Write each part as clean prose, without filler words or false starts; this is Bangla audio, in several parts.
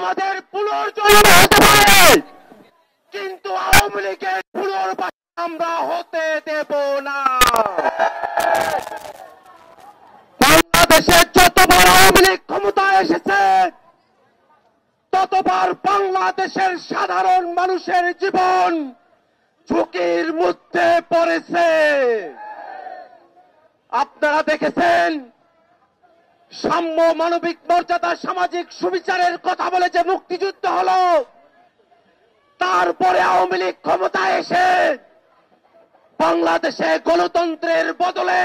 আমাদের পুনর্জন্ম হতে পারে, কিন্তু আওয়ামী লীগের পুনর্বাসন আমরা হতে দেব না। বাংলাদেশে যতবার আওয়ামী লীগ ক্ষমতায় এসেছে, ততবার বাংলাদেশের সাধারণ মানুষের জীবন ঝুঁকির মধ্যে পড়েছে। আপনারা দেখেছেন, সাম্য, মানবিক মর্যাদা, সামাজিক সুবিচারের কথা বলে যে মুক্তিযুদ্ধ হলো, তারপরে আওয়ামী লীগ ক্ষমতায় এসে বাংলাদেশে গণতন্ত্রের বদলে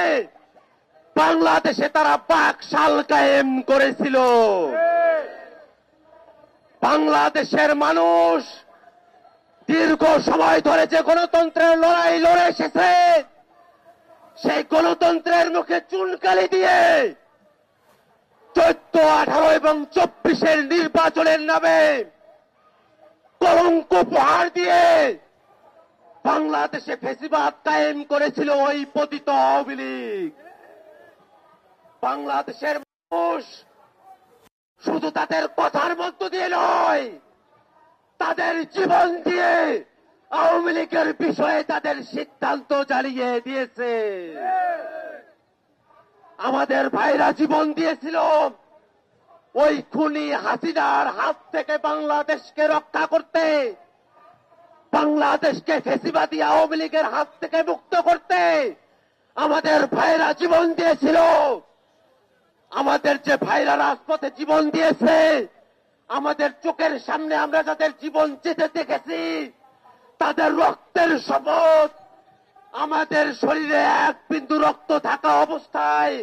বাংলাদেশে তারা বাকশাল কায়েম করেছিল। বাংলাদেশের মানুষ দীর্ঘ সময় ধরে যে গণতন্ত্রের লড়াই লড়ে এসেছে, সেই গণতন্ত্রের মুখে চুনকালি দিয়ে 14, 18 এবং 24-এর নির্বাচনের নামে কলঙ্ক উপহার দিয়ে বাংলাদেশে ফ্যাসিবাদ কায়েম করেছিল ওই পতিত আওয়ামী লীগ। বাংলাদেশের মানুষ শুধু তাদের কথার মধ্য দিয়ে নয়, তাদের জীবন দিয়ে আওয়ামী লীগের বিষয়ে তাদের সিদ্ধান্ত জ্বালিয়ে দিয়েছে। আমাদের ভাইরা জীবন দিয়েছিল ওই খুনি হাসিনার হাত থেকে বাংলাদেশকে রক্ষা করতে, বাংলাদেশকে ফ্যাসিবাদী আওয়ামী লীগের হাত থেকে মুক্ত করতে। আমাদের ভাইরা জীবন দিয়েছিল। আমাদের যে ভাইরা রাজপথে জীবন দিয়েছে, আমাদের চোখের সামনে আমরা যাদের জীবন যেতে দেখেছি, তাদের রক্তের শপথ, আমাদের শরীরে এক বিন্দু রক্ত থাকা অবস্থায়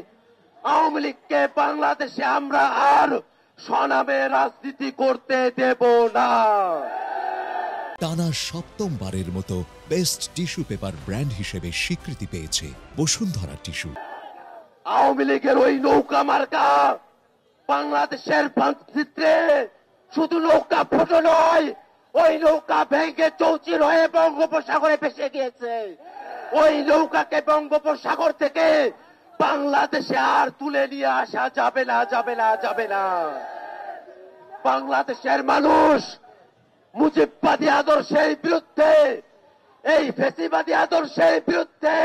আওয়ামী লীগকে বাংলাদেশে আমরা আর স্বনামে রাজনীতি করতে দেব না। টানা সপ্তমবারের মতো বেস্ট টিস্যু পেপার ব্র্যান্ড হিসেবে স্বীকৃতি পেয়েছে বসুন্ধরা টিস্যু। আওয়ামী লীগের ওই নৌকা মার্কা বাংলাদেশের মানচিত্রে শুধু নৌকা ফটো নয়, ওই নৌকা ভেঙে চৌচির হয়ে বঙ্গোপসাগরে ভেসে গিয়েছে। ওই নৌকাকে বঙ্গোপসাগর থেকে বাংলাদেশে আর তুলে নিয়ে আসা যাবে না, যাবে না, যাবে না। বাংলাদেশের মানুষ মুজিববাদী আদর্শের বিরুদ্ধে, এই ফ্যাসিবাদী আদর্শের বিরুদ্ধে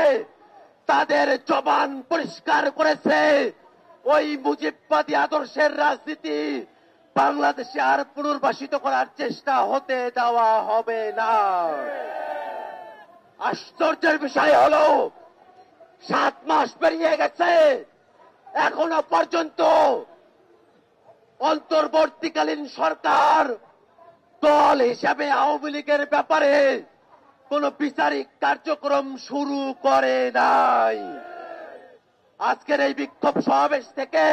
তাদের জবান পরিষ্কার করেছে। ওই মুজিববাদী আদর্শের রাজনীতি বাংলাদেশে আর পুনর্বাসিত করার চেষ্টা হতে দেওয়া হবে না। আশ্চর্যের বিষয় হলো 7 মাস পেরিয়ে গেছে, এখনো পর্যন্ত অন্তর্বর্তীকালীন সরকার দল হিসাবে আওয়ামী লীগের ব্যাপারে কোন বিচারিক কার্যক্রম শুরু করে নাই। আজকের এই বিক্ষোভ সমাবেশ থেকে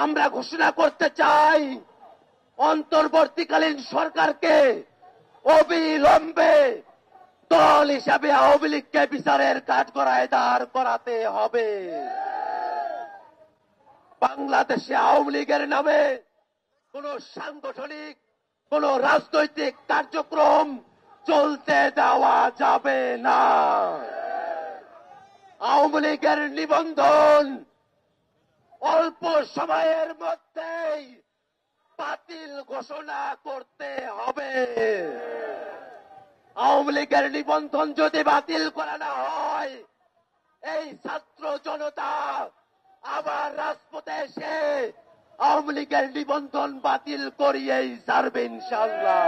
আমরা ঘোষণা করতে চাই, অন্তর্বর্তীকালীন সরকারকে অবিলম্বে দল হিসাবে আওয়ামী লীগকে বিচারের কাঠগড়ায় দাঁড় করাতে হবে। বাংলাদেশে আওয়ামী লীগের নামে কোন সাংগঠনিক, কোন রাজনৈতিক কার্যক্রম চলতে দেওয়া যাবে না। আওয়ামী লীগের নিবন্ধন অল্প সময়ের মধ্যেই বাতিল ঘোষণা করতে হবে। আওয়ামী লীগের নিবন্ধন যদি বাতিল করা না হয়, এই ছাত্র জনতা আবার রাজপথে এসে আওয়ামী লীগের নিবন্ধন বাতিল করিয়েই ছাড়বে ইনশাআল্লাহ।